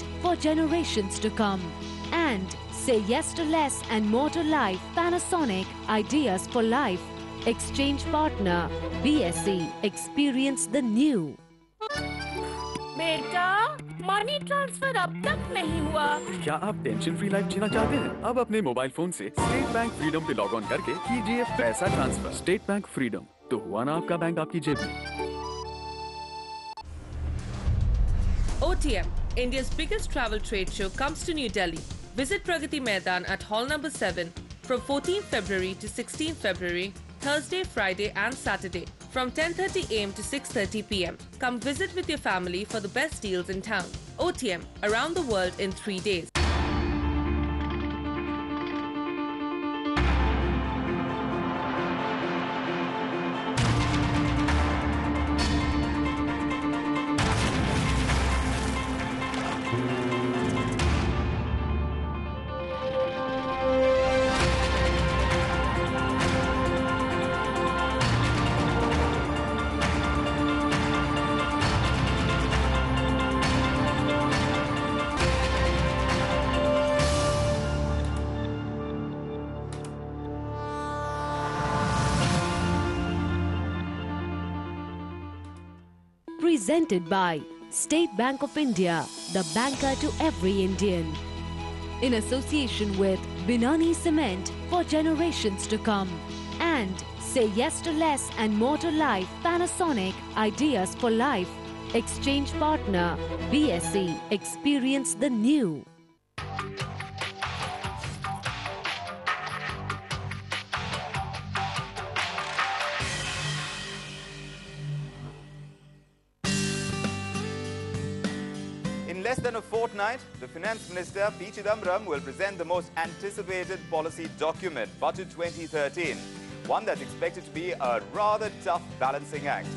cement for generations to come. And say yes to less and more to life. Panasonic, ideas for life. Exchange partner, BSE, experience the new. बेटा, money transfer अब तक नहीं हुआ। क्या आप tension free life जीना चाहते हैं? अब अपने मोबाइल फोन से स्टेट बैंक फ्रीडम पे लॉग ऑन करके कीजिए पैसा ट्रांसफर। स्टेट बैंक फ्रीडम, तो हुआ ना आपका बैंक आपकी जेब में। OTM, India's biggest travel trade show, comes to New Delhi. Visit Pragati Maidan at Hall number 7 from 14th February to 16th February, Thursday, Friday and Saturday from 10:30 a.m. to 6:30 p.m. Come visit with your family for the best deals in town. OTM, around the world in 3 days. Presented by State Bank of India, the banker to every Indian. In association with Bhayani Cement for generations to come. And say yes to less and more to life. Panasonic, ideas for life. Exchange partner, BSE, experience the new. In less than a fortnight, the Finance Minister P. Chidambaram will present the most anticipated policy document, Budget 2013, one that's expected to be a rather tough balancing act.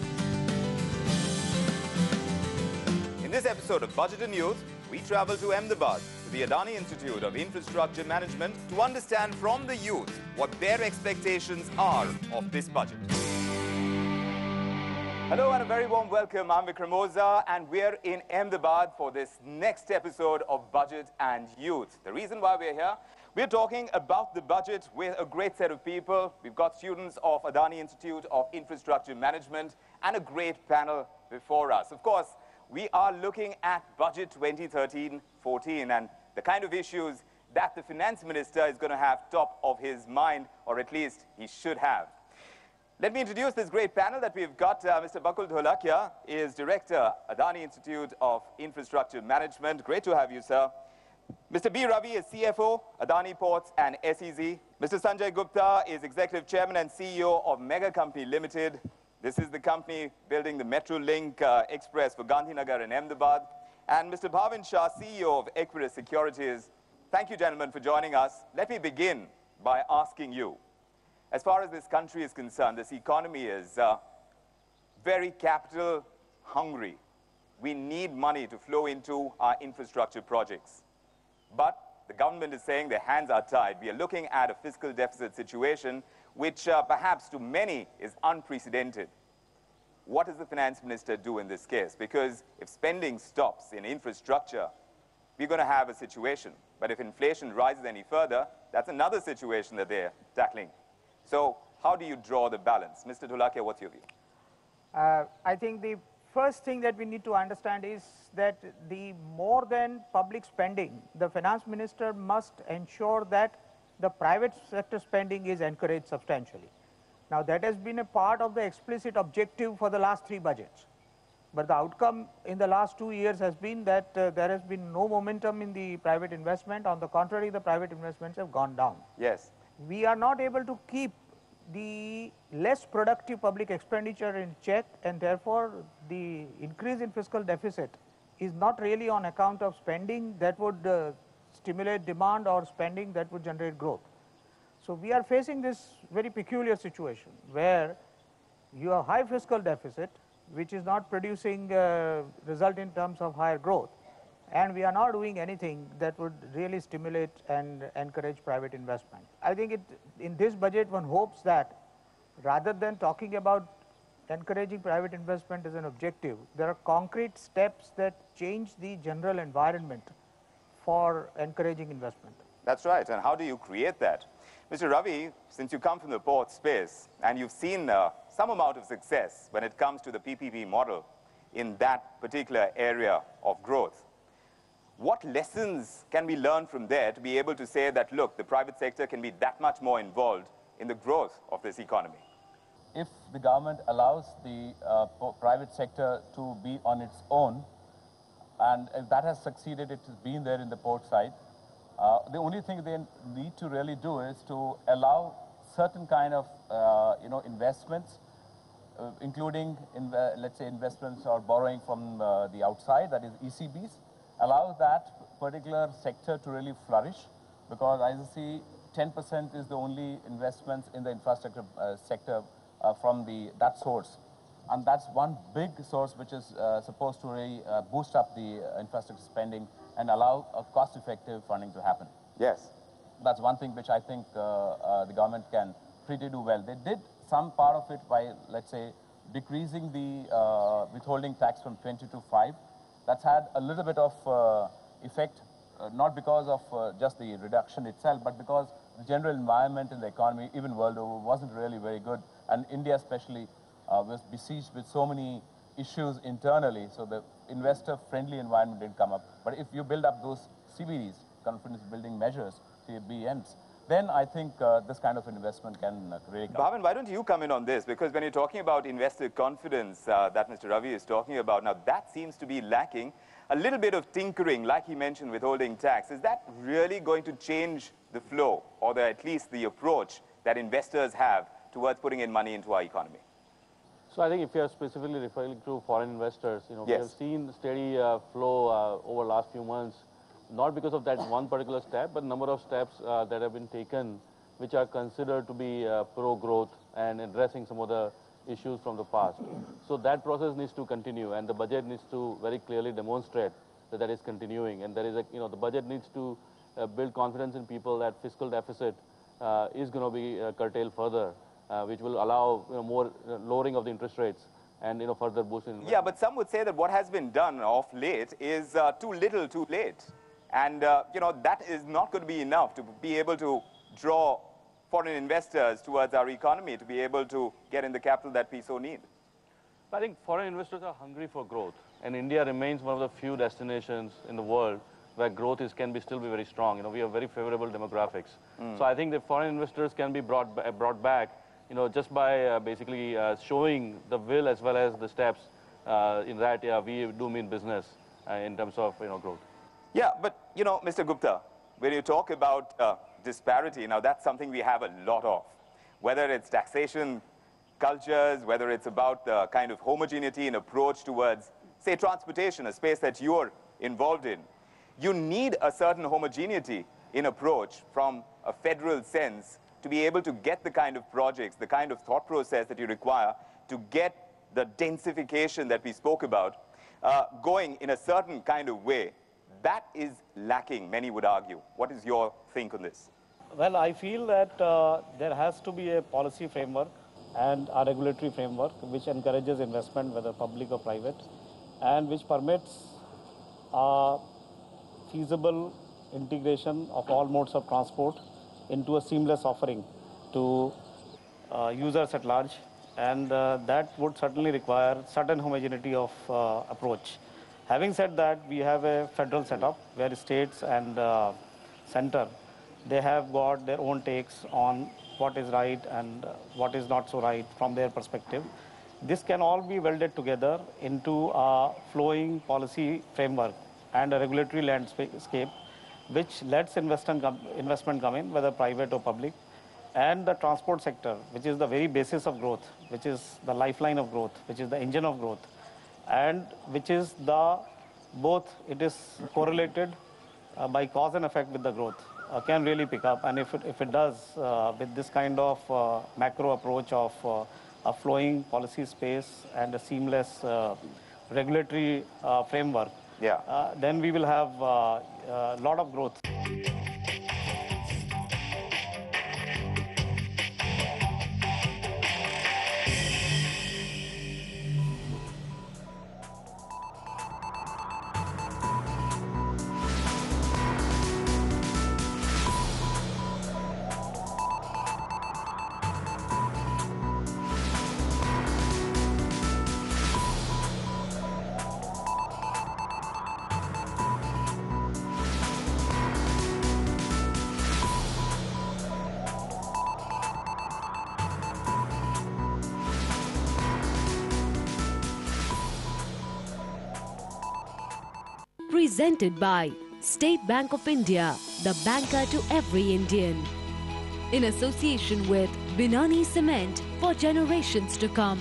In this episode of Budget and Youth, we travel to Ahmedabad, to the Adani Institute of Infrastructure Management, to understand from the youth what their expectations are of this budget. Hello and a very warm welcome. I'm Vikram Oza and we're in Ahmedabad for this next episode of Budget and Youth. The reason why we're here, we're talking about the budget with a great set of people. We've got students of Adani Institute of Infrastructure Management and a great panel before us. Of course, we are looking at Budget 2013-14 and the kind of issues that the Finance Minister is going to have top of his mind, or at least he should have. Let me introduce this great panel that we've got. Mr. Bakul Dholakia is Director, Adani Institute of Infrastructure Management. Great to have you, sir. Mr. B Ravi is CFO, Adani Ports and SEZ. Mr. Sanjay Gupta is Executive Chairman and CEO of Mega Company Limited. This is the company building the Metro Link Express for Gandhinagar and Ahmedabad. And Mr. Bhavin Shah, CEO of Equirus Securities. Thank you, gentlemen, for joining us. Let me begin by asking you, as far as this country is concerned, this economy is very capital hungry. We need money to flow into our infrastructure projects. But the government is saying their hands are tied. We are looking at a fiscal deficit situation which perhaps to many is unprecedented. What does the Finance Minister do in this case? Because if spending stops in infrastructure, we're going to have a situation. But if inflation rises any further, that's another situation that they're tackling. So how do you draw the balance? Mr. Dholakia, what's your view? I think the first thing that we need to understand is that the more than public spending, the Finance Minister must ensure that the private sector spending is encouraged substantially. Now that has been a part of the explicit objective for the last 3 budgets. But the outcome in the last 2 years has been that there has been no momentum in the private investment. On the contrary, the private investments have gone down. Yes. We are not able to keep the less productive public expenditure in check, and therefore the increase in fiscal deficit is not really on account of spending that would stimulate demand or spending that would generate growth. So we are facing this very peculiar situation where you have high fiscal deficit which is not producing result in terms of higher growth. And we are not doing anything that would really stimulate and encourage private investment. I think in this budget one hopes that rather than talking about encouraging private investment is an objective, there are concrete steps that change the general environment for encouraging investment. That's right. And how do you create that? Mr. Ravi, since you come from the port space and you've seen some amount of success when it comes to the PPP model in that particular area of growth, what lessons can we learn from there to be able to say that, look, the private sector can be that much more involved in the growth of this economy? If the government allows the private sector to be on its own, and if that has succeeded, it has been there in the port side, the only thing they need to really do is to allow certain kind of investments, including let's say investments or borrowing from the outside, that is ECBs, allow that particular sector to really flourish, because as you see, 10% is the only investments in the infrastructure sector from that source. And that's one big source which is supposed to really boost up the infrastructure spending and allow a cost-effective funding to happen. Yes. That's one thing which I think the government can pretty do well. They did some part of it by, let's say, decreasing the withholding tax from 20 to 5. That's had a little bit of effect, not because of just the reduction itself, but because the general environment in the economy, even world over, wasn't really very good. And India especially was besieged with so many issues internally, so the investor-friendly environment didn't come up. But if you build up those CBDs, confidence-building measures, CBMs, then I think this kind of investment can really come. Bhavin, why don't you come in on this? Because when you're talking about investor confidence that Mr. Ravi is talking about, now that seems to be lacking. A little bit of tinkering, like he mentioned, withholding tax. Is that really going to change the flow, or at least the approach that investors have towards putting in money into our economy? So I think if you are specifically referring to foreign investors, Yes. we have seen steady flow over last few months, not because of that one particular step, but number of steps that have been taken, which are considered to be pro-growth and addressing some of the issues from the past. So that process needs to continue, and the budget needs to very clearly demonstrate that that is continuing. And there is the budget needs to build confidence in people that fiscal deficit is going to be curtailed further, which will allow more lowering of the interest rates and further boost in. Yeah, but some would say that what has been done of late is too little, too late, and that is not going to be enough to be able to draw foreign investors towards our economy, to be able to get in the capital that we so need. I think foreign investors are hungry for growth, and India remains one of the few destinations in the world where growth can still be very strong. We have very favorable demographics. So I think the foreign investors can be brought back, just by basically showing the will as well as the steps in that, we do mean business in terms of, growth. Yeah, but, Mr. Gupta, when you talk about disparity, now that's something we have a lot of. Whether it's taxation cultures, whether it's about the kind of homogeneity in approach towards, say, transportation, a space that you're involved in. You need a certain homogeneity in approach from a federal sense to be able to get the kind of projects, the kind of thought process that you require to get the densification that we spoke about going in a certain kind of way. That is lacking, many would argue. What is your think on this? Well, I feel that there has to be a policy framework and a regulatory framework which encourages investment, whether public or private, and which permits feasible integration of all modes of transport into a seamless offering to users at large, and that would certainly require certain homogeneity of approach. Having said that, we have a federal setup where states and center, they have got their own takes on what is right and what is not so right from their perspective. This can all be welded together into a flowing policy framework and a regulatory landscape which lets investment come in, whether private or public, and the transport sector, which is the very basis of growth, which is the lifeline of growth, which is the engine of growth, and which is it is correlated by cause and effect with the growth, can really pick up. And if it does, with this kind of macro approach of a flowing policy space and a seamless regulatory framework, then we will have a lot of growth. presented by State Bank of India, the banker to every Indian. In association with Bhayani Cement for generations to come.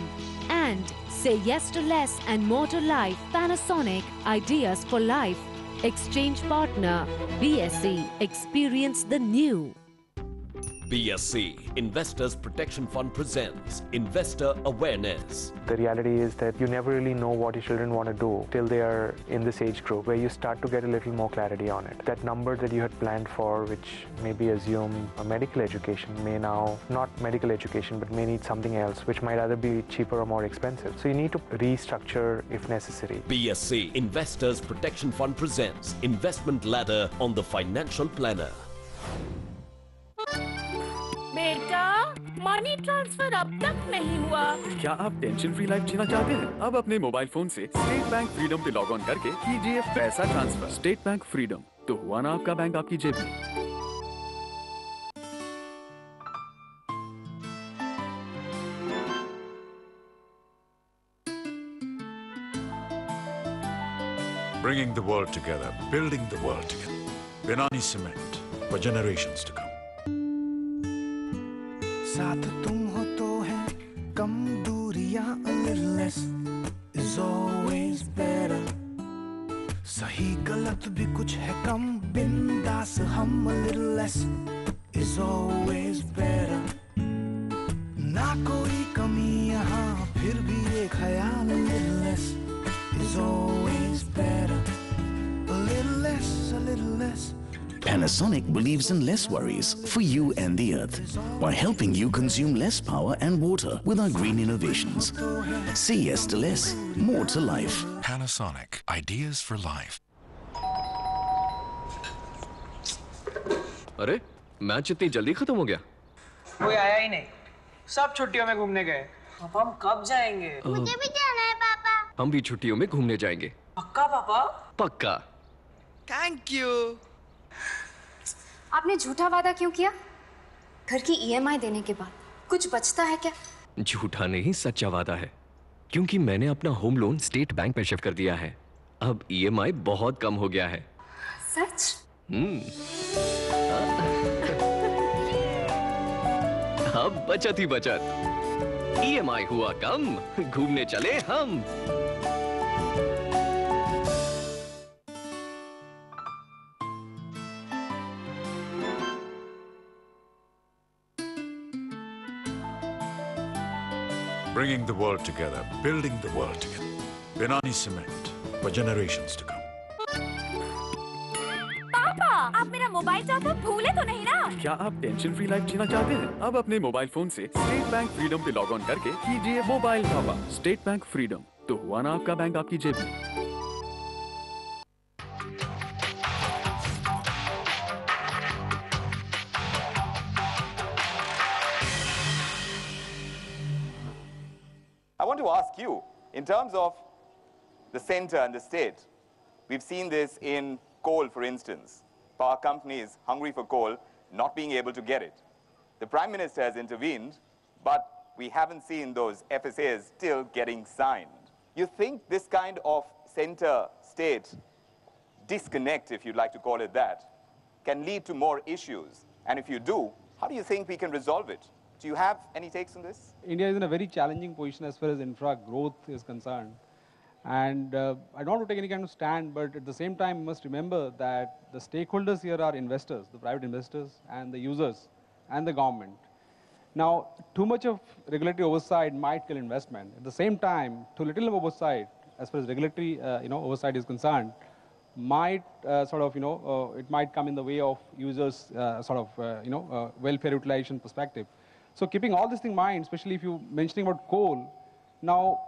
And say yes to less and more to life. Panasonic, ideas for life. Exchange partner, BSE, experience the new. BSC Investors Protection Fund presents Investor Awareness. The reality is that you never really know what your children want to do till they are in this age group where you start to get a little more clarity on it. That number that you had planned for, which maybe assume a medical education, may now not medical education but may need something else which might either be cheaper or more expensive. So you need to restructure if necessary. BSC Investors Protection Fund presents Investment Ladder on the Financial Planner. बेटा money transfer अब तक नहीं हुआ। क्या आप tension free life जीना चाहते हैं? अब अपने मोबाइल फोन से स्टेट बैंक फ्रीडम पे लॉग ऑन करके कीजिए पैसा ट्रांसफर। स्टेट बैंक फ्रीडम, तो हुआ ना आपका बैंक आपकी जेब में। Bringing the world together, building the world together. Bhayani Cement for generations to come. साथ तुम हो तो है कम दूरियां, a little less is always better. सही गलत भी कुछ है कम, बिंदास हम, a little less is always better. ना कोई कमी यहाँ, फिर भी ये ख्याल, a little less is always better. A little less, a little less. Panasonic believes in less worries for you and the earth by helping you consume less power and water with our green innovations. Say yes to less, more to life. Panasonic, ideas for life. अरे match इतनी जल्दी खत्म हो गया? कोई आया ही नहीं, सब छुट्टियों में घूमने गए। अब हम कब जाएंगे? मुझे भी जाना है पापा। हम भी छुट्टियों में घूमने जाएंगे। पक्का पापा? पक्का। Thank you. आपने झूठा वादा क्यों किया? घर की EMI देने के बाद कुछ बचता है क्या? झूठा नहीं, सच्चा वादा है, क्योंकि मैंने अपना होम लोन स्टेट बैंक पे शिफ्ट कर दिया है। अब EMI बहुत कम हो गया है। सच? अब बचत ही बचत। EMI हुआ कम, घूमने चले हम। Bringing the world together, building the world together. Bhayani Cement for generations to come. पापा, आप मेरा मोबाइल चार्जर भूले तो नहीं ना? क्या आप टेंशन फ्री लाइफ जीना चाहते हैं? अब अपने मोबाइल फोन से स्टेट बैंक फ्रीडम पे लॉग ऑन करके कीजिए mobile top up. State bank freedom, तो हुआ ना आपका बैंक आपकी जेब में। I want to ask you, in terms of the center and the state, we've seen this in coal, for instance. Power companies hungry for coal, not being able to get it. The Prime Minister has intervened, but we haven't seen those FSAs still getting signed. You think this kind of center-state disconnect, if you'd like to call it that, can lead to more issues? And if you do, how do you think we can resolve it? Do you have any takes on this? India is in a very challenging position as far as infra growth is concerned. And I don't want to take any kind of stand, but at the same time, we must remember that the stakeholders here are investors, the private investors, and the users, and the government. Now, too much of regulatory oversight might kill investment. At the same time, too little of oversight, as far as regulatory oversight is concerned, might it might come in the way of users' welfare utilization perspective. So keeping all this thing in mind, especially if you're mentioning about coal, now,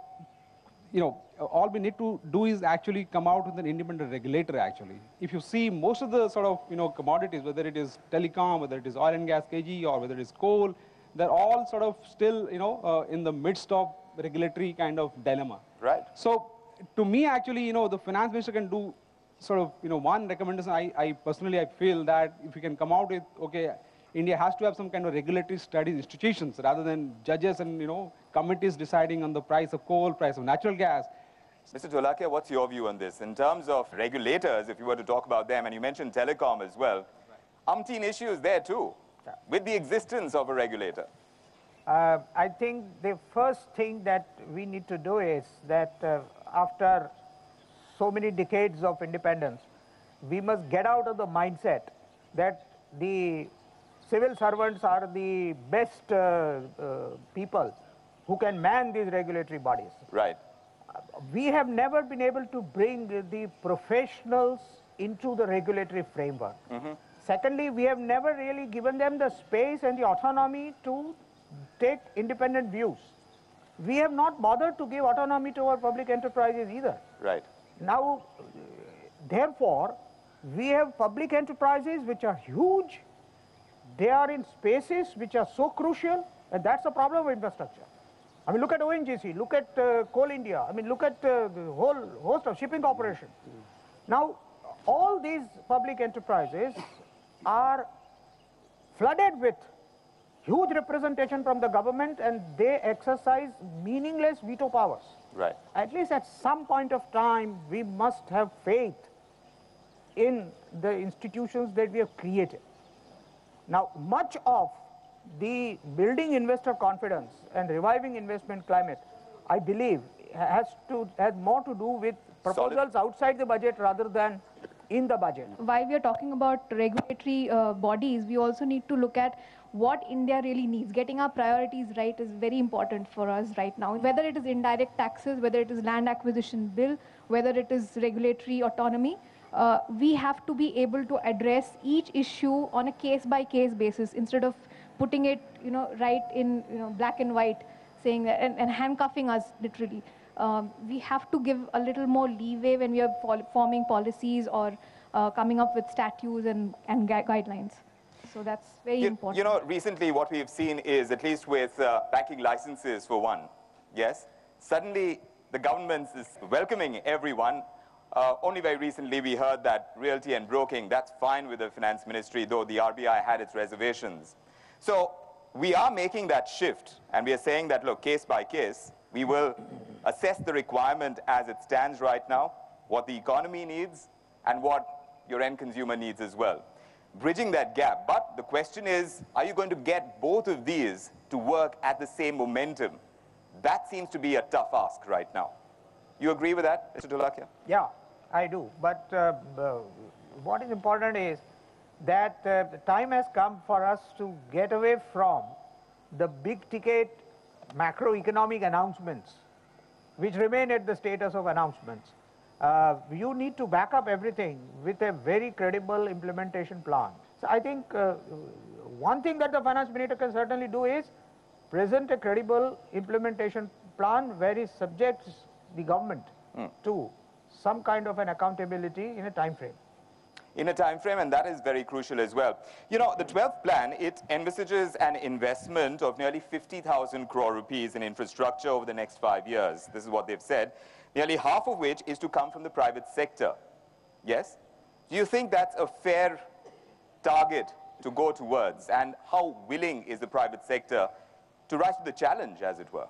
all we need to do is actually come out with an independent regulator, actually. If you see most of the commodities, whether it is telecom, whether it is oil and gas KG, or whether it is coal, they're all still, in the midst of regulatory kind of dilemma. Right. So to me, actually, the finance minister can do one recommendation. I personally feel that if we can come out with, okay, India has to have some kind of regulatory studies institutions rather than judges and committees deciding on the price of coal, price of natural gas. Mr. Dholakia, what's your view on this? In terms of regulators, if you were to talk about them, and you mentioned telecom as well, umpteen issues there too, with the existence of a regulator. I think the first thing that we need to do is that after so many decades of independence, we must get out of the mindset that the civil servants are the best people who can man these regulatory bodies. Right. We have never been able to bring the professionals into the regulatory framework. Secondly, we have never really given them the space and the autonomy to take independent views. We have not bothered to give autonomy to our public enterprises either. Right. Now, therefore, we have public enterprises which are huge. They are in spaces which are so crucial, and that's the problem of infrastructure. I mean, look at ONGC, look at Coal India, I mean, look at the whole host of shipping corporation. Now, all these public enterprises are flooded with huge representation from the government, and they exercise meaningless veto powers. Right. At least at some point of time, we must have faith in the institutions that we have created. Now, much of the building investor confidence and reviving investment climate, I believe, has more to do with proposals outside the budget rather than in the budget. While we are talking about regulatory bodies, we also need to look at what India really needs. Getting our priorities right is very important for us right now. Whether it is indirect taxes, whether it is land acquisition bill, whether it is regulatory autonomy, we have to be able to address each issue on a case-by-case basis instead of putting it, right in black and white, saying that and handcuffing us literally. We have to give a little more leeway when we are forming policies or coming up with statutes and guidelines. So that's very important. Recently what we've seen is, at least with banking licenses for one, yes, suddenly the government is welcoming everyone. Only very recently we heard that realty and broking, that's fine with the finance ministry, though the RBI had its reservations. So we are making that shift, and we are saying that, look, case by case, we will assess the requirement as it stands right now, what the economy needs, and what your end consumer needs as well. Bridging that gap. But the question is, are you going to get both of these to work at the same momentum? That seems to be a tough ask right now. You agree with that, Mr. Dholakia? Yeah, I do. But what is important is that the time has come for us to get away from the big ticket macroeconomic announcements, which remain at the status of announcements. You need to back up everything with a very credible implementation plan. So I think one thing that the finance minister can certainly do is present a credible implementation plan where he subjects the government to some kind of an accountability in a time frame. In a time frame, and that is very crucial as well. The 12th plan, it envisages an investment of nearly 50,000 crore rupees in infrastructure over the next 5 years. This is what they've said. Nearly half of which is to come from the private sector. Yes? Do you think that's a fair target to go towards? And how willing is the private sector to rise to the challenge, as it were?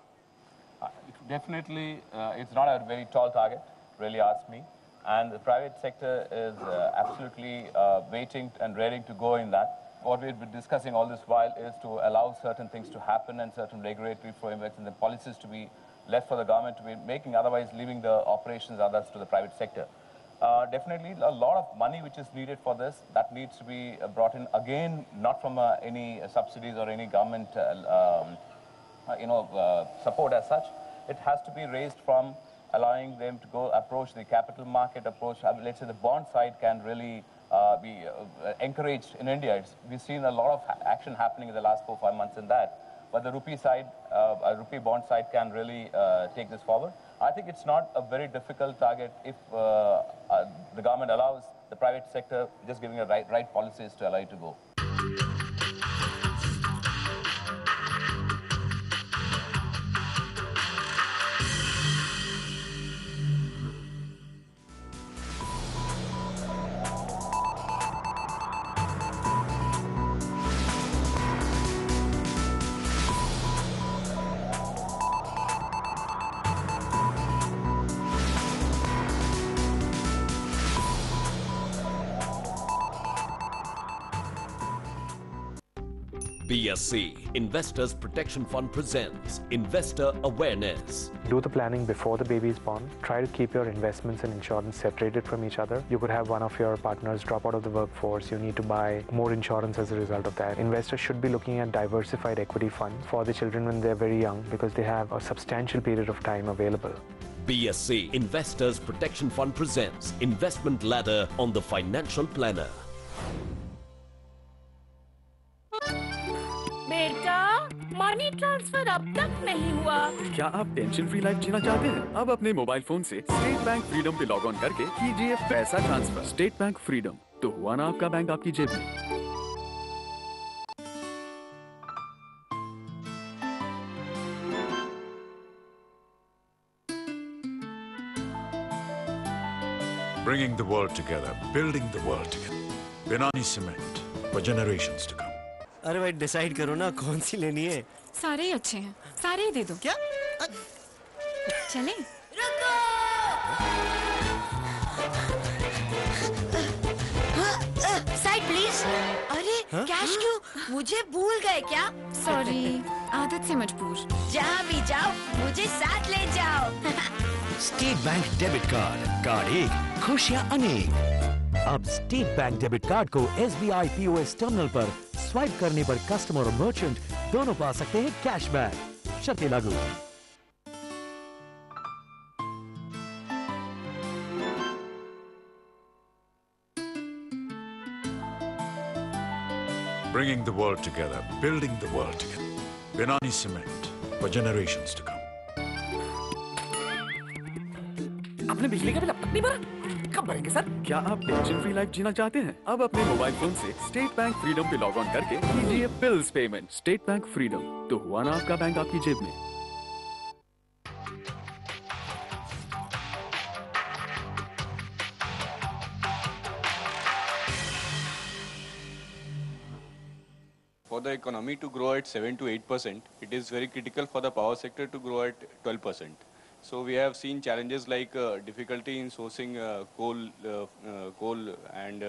Definitely, it's not a very tall target, really ask me. And the private sector is absolutely waiting and ready to go in that. What we've been discussing all this while is to allow certain things to happen and certain regulatory frameworks and the policies to be left for the government to be making, otherwise leaving the operations others to the private sector. Definitely a lot of money which is needed for this, that needs to be brought in, again, not from any subsidies or any government support as such. It has to be raised from allowing them to go approach the capital market approach. Let's say the bond side can really be encouraged in India. We've seen a lot of action happening in the last 4 or 5 months in that. But the rupee side, rupee bond side can really take this forward. I think it's not a very difficult target if the government allows the private sector just giving the right policies to allow it to go. BSc Investors Protection Fund presents Investor Awareness. Do the planning before the baby is born. Try to keep your investments and insurance separated from each other. You could have one of your partners drop out of the workforce. You need to buy more insurance as a result of that. Investors should be looking at diversified equity funds for the children when they're very young because they have a substantial period of time available. BSc Investors Protection Fund presents Investment Ladder on the Financial Planner. बेटा money transfer अब तक नहीं हुआ। क्या आप tension free life जीना चाहते हैं? अब अपने मोबाइल फोन से स्टेट बैंक फ्रीडम पे लॉग ऑन करके कीजिए पैसा ट्रांसफर। स्टेट बैंक फ्रीडम, तो हुआ ना आपका बैंक आपकी जेब में। Bringing the world together, building the world together. Bhayani Cement for generations to come. अरे भाई डिसाइड करो ना कौन सी लेनी है। सारे ही अच्छे हैं, सारे ही दे दो। क्या? चले? Side please. अरे कैश क्यों? मुझे भूल गए क्या? सॉरी, आदत से मजबूर। जहाँ भी जाओ मुझे साथ ले जाओ। स्टेट बैंक डेबिट कार्ड एक खुशियाँ अनेक। अब स्टेट बैंक डेबिट कार्ड को SBI POS टर्मिनल पर स्वाइप करने पर कस्टमर और मर्चेंट दोनों पा सकते हैं कैशबैक। शर्तें लागू। Bringing the world together, building the world together. Bhayani Cement for generations to come. आपने बिजली का बिल अब तक नहीं भरा? कब भरेंगे सर? क्या आप टेंशन फ्री लाइफ जीना चाहते हैं? अब अपने मोबाइल फोन से स्टेट बैंक फ्रीडम पे लॉग ऑन करके कीजिए bills payment. State bank freedom, तो हुआ ना आपका बैंक आपकी जेब में। For the economy to grow at 7 to 8%, it is very critical for the power sector to grow at 12%. So we have seen challenges like difficulty in sourcing coal and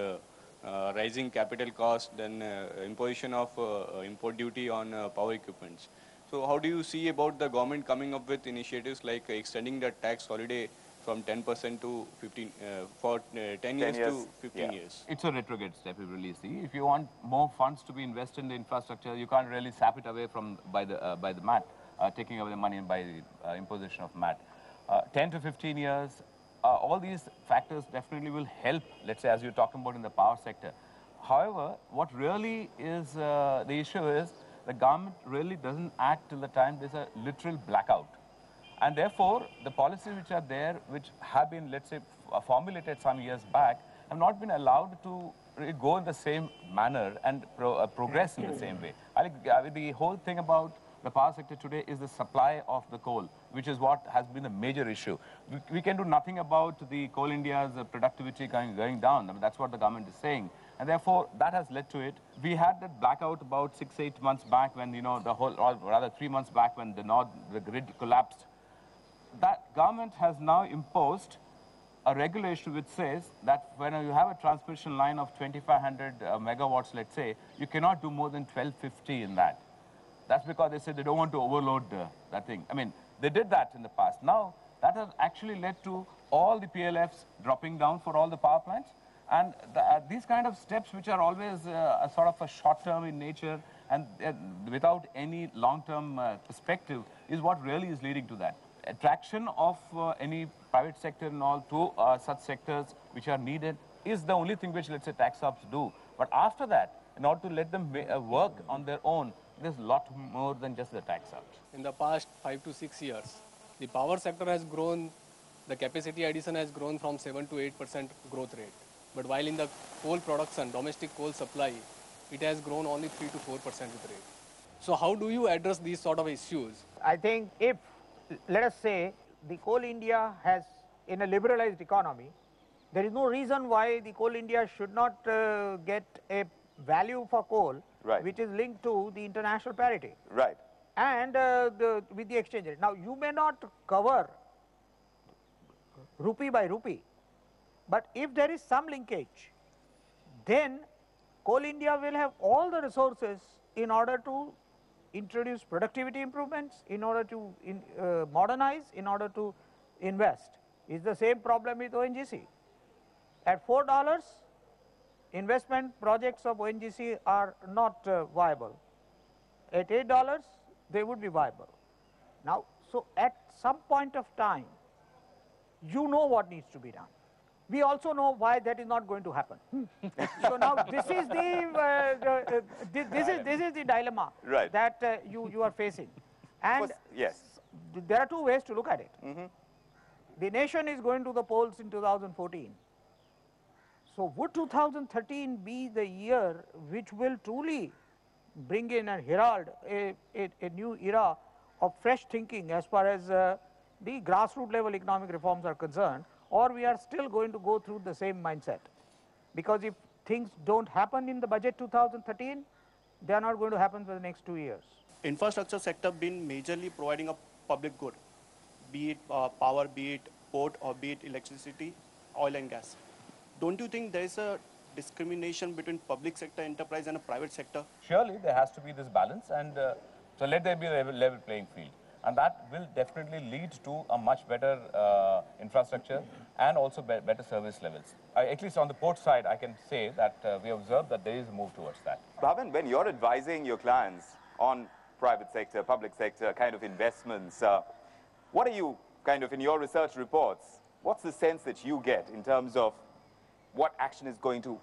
rising capital cost, then imposition of import duty on power equipments. So how do you see about the government coming up with initiatives like extending the tax holiday from 10% to 15 for 10 years to 15 years? It's a retrograde step, we really see. If you want more funds to be invested in the infrastructure, you can't really sap it away from by the mat. Taking away the money by the imposition of MAT. 10 to 15 years, all these factors definitely will help, let's say, as you're talking about in the power sector. However, what really is the issue is the government really doesn't act till the time there's a literal blackout. And therefore, the policies which are there, which have been, let's say, formulated some years back, have not been allowed to go in the same manner and progress in the same way. I think the whole thing about the power sector today is the supply of the coal, which is what has been a major issue. We can do nothing about the Coal India's productivity going down. I mean, that's what the government is saying. And therefore, that has led to it. We had that blackout about 6-8 months back when, you know, the whole, or rather 3 months back when the grid collapsed. That government has now imposed a regulation which says that when you have a transmission line of 2500 megawatts, let's say, you cannot do more than 1250 in that. That's because they said they don't want to overload that thing. I mean, they did that in the past. Now, that has actually led to all the PLFs dropping down for all the power plants. And these kind of steps, which are always a sort of a short-term in nature and without any long-term perspective, is what really is leading to that. Attraction of any private sector and all to such sectors which are needed is the only thing which, let's say, tax ups do. But after that, in order to let them work on their own, there's a lot more than just the tax ups. In the past 5 to 6 years, the power sector has grown, the capacity addition has grown from 7 to 8% growth rate. But while in the coal production, domestic coal supply, it has grown only 3 to 4% rate. So how do you address these sort of issues? I think if, let us say, the Coal India has, in a liberalized economy, there is no reason why the Coal India should not get a value for coal, which is linked to the international parity. Right. And with the exchange rate. Now, you may not cover rupee by rupee, but if there is some linkage, then Coal India will have all the resources in order to introduce productivity improvements, in order to modernize, in order to invest. It's the same problem with ONGC. At $4, investment projects of ONGC are not viable. At $8, they would be viable. Now, so at some point of time, you know what needs to be done. We also know why that is not going to happen. So now this is the this is the dilemma that you are facing. And yes, there are two ways to look at it. The nation is going to the polls in 2014. So would 2013 be the year which will truly bring in and herald a new era of fresh thinking as far as the grassroots level economic reforms are concerned, or we are still going to go through the same mindset? Because if things don't happen in the budget 2013, they are not going to happen for the next 2 years. Infrastructure sector been majorly providing a public good, be it power, be it port, or be it electricity, oil and gas. Don't you think there is a discrimination between public sector enterprise and a private sector? Surely there has to be this balance, and so let there be a level playing field. And that will definitely lead to a much better infrastructure and also better service levels. At least on the port side, I can say that we observe that there is a move towards that. Bhavin, when you're advising your clients on private sector, public sector kind of investments, what are you kind of in your research reports, what's the sense that you get in terms of what action is going to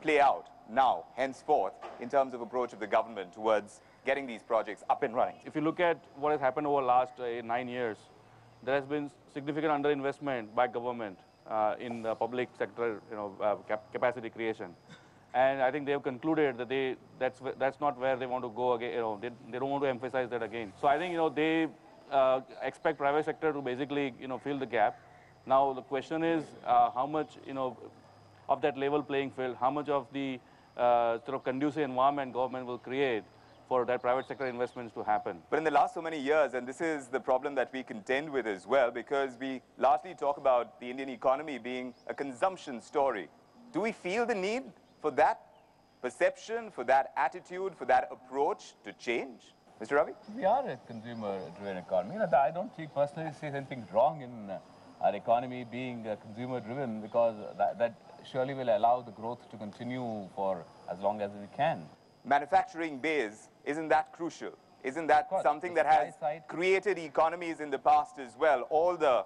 play out now, henceforth, in terms of approach of the government towards getting these projects up and running? If you look at what has happened over the last 9 years, there has been significant underinvestment by government in the public sector, capacity creation. And I think they have concluded that that's not where they want to go again. They don't want to emphasize that again. So I think they expect private sector to basically fill the gap. Now the question is how much of that level playing field, how much of the sort of conducive environment government will create for that private sector investments to happen. But in the last so many years, and this is the problem that we contend with as well, because we largely talk about the Indian economy being a consumption story. Do we feel the need for that perception, for that attitude, for that approach to change? Mr. Ravi? We are a consumer-driven economy. I don't personally see anything wrong in our economy being consumer-driven, because that surely will allow the growth to continue for as long as we can. Manufacturing base, isn't that crucial? Isn't that something that has created economies in the past as well? All the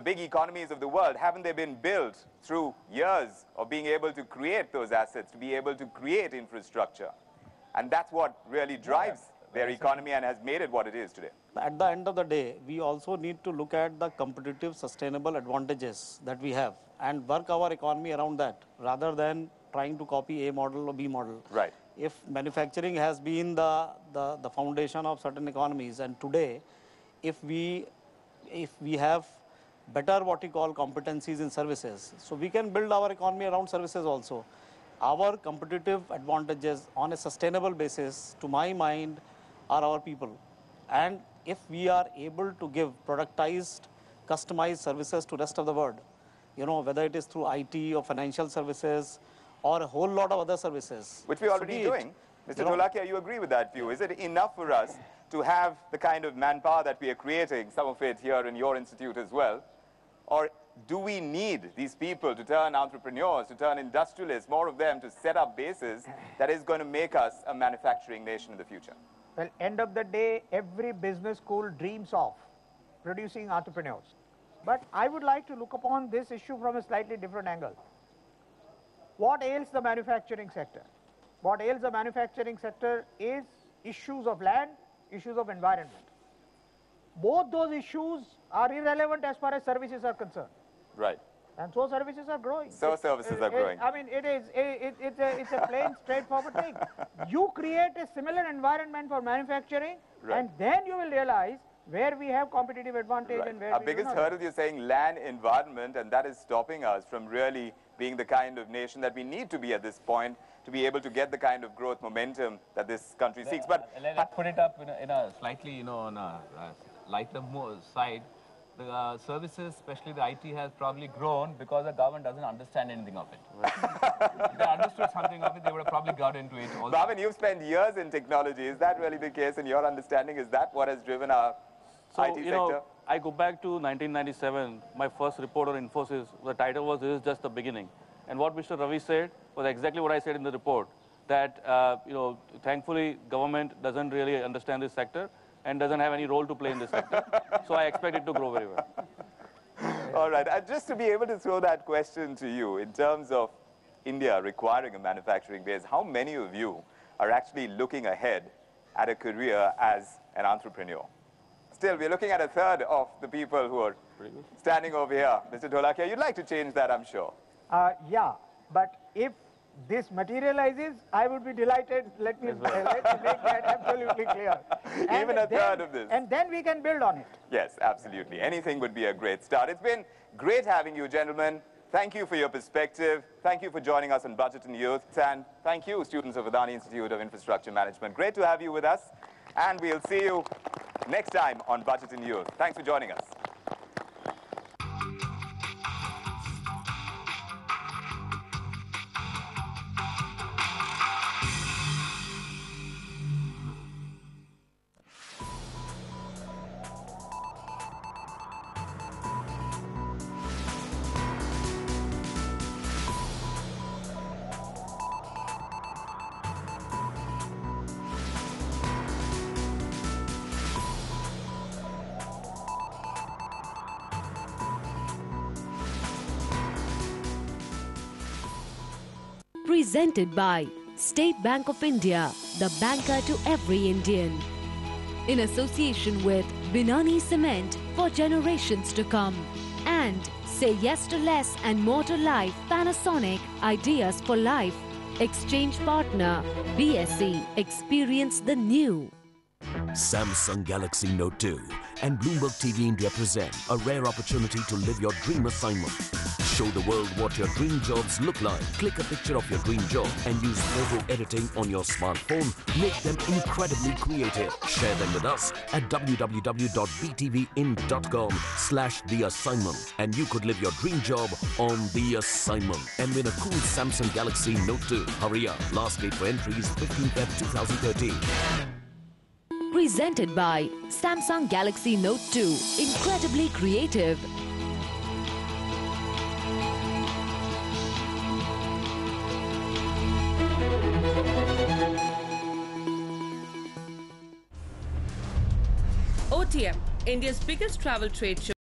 big economies of the world, haven't they been built through years of being able to create those assets, to be able to create infrastructure? And that's what really drives their economy and has made it what it is today. At the end of the day, we also need to look at the competitive, sustainable advantages that we have and work our economy around that, rather than trying to copy A model or B model. Right. If manufacturing has been the foundation of certain economies, and today, if we have better what we call competencies in services, so we can build our economy around services also. Our competitive advantages on a sustainable basis, to my mind, are our people. And if we are able to give productized, customized services to rest of the world, whether it is through IT or financial services, or a whole lot of other services. Which we're already doing. Mr. Dholakia, you agree with that view? Is it enough for us to have the kind of manpower that we are creating, some of it here in your institute as well? Or do we need these people to turn entrepreneurs, to turn industrialists, more of them to set up bases that is going to make us a manufacturing nation in the future? Well, end of the day, every business school dreams of producing entrepreneurs. But I would like to look upon this issue from a slightly different angle. What ails the manufacturing sector? What ails the manufacturing sector is issues of land, issues of environment. Both those issues are irrelevant as far as services are concerned. Right. And so services are growing. So services are growing. I mean, it's a plain, straightforward thing. You create a similar environment for manufacturing, and then you will realize where we have competitive advantage and where our we biggest do not. hurdle, you're saying land, environment, and that is stopping us from really being the kind of nation that we need to be at this point to be able to get the kind of growth momentum that this country seeks. But let's put it up in a slightly, on a lighter side. The services, especially the IT, has probably grown because the government doesn't understand anything of it. If they understood something of it, they would have probably got into it. Also. Bhavin, you've spent years in technology. Is that really the case in your understanding? Is that what has driven our IT sector? I go back to 1997, my first report on Infosys. The title was, "This is just the beginning." And what Mr. Ravi said was exactly what I said in the report, that, thankfully, government doesn't really understand this sector and doesn't have any role to play in this sector. So I expect it to grow very well. All right. Just to be able to throw that question to you, in terms of India requiring a manufacturing base, how many of you are actually looking ahead at a career as an entrepreneur? Still, we're looking at a third of the people who are standing over here. Mr. Dholakia, you'd like to change that, I'm sure. Yeah, but if this materializes, I would be delighted. Let me make that absolutely clear. Even a third of this. And then we can build on it. Yes, absolutely. Anything would be a great start. It's been great having you, gentlemen. Thank you for your perspective. Thank you for joining us on Budget and Youth. And thank you, students of Adani Institute of Infrastructure Management. Great to have you with us. And we'll see you next time on Budget and Youth. Thanks for joining us. Presented by State Bank of India, the banker to every Indian. In association with Bhayani Cement for generations to come. And Say Yes to Less and More to Life, Panasonic, Ideas for Life. Exchange partner, BSE, experience the new. Samsung Galaxy Note 2 and Bloomberg TV India present a rare opportunity to live your dream assignment. Show the world what your dream jobs look like. Click a picture of your dream job and use photo editing on your smartphone. Make them incredibly creative. Share them with us at www.btvin.com/theassignment. And you could live your dream job on The Assignment and win a cool Samsung Galaxy Note 2. Hurry up. Last date for entries 15 Feb 2013. Presented by Samsung Galaxy Note 2. Incredibly creative. OTM, India's biggest travel trade show.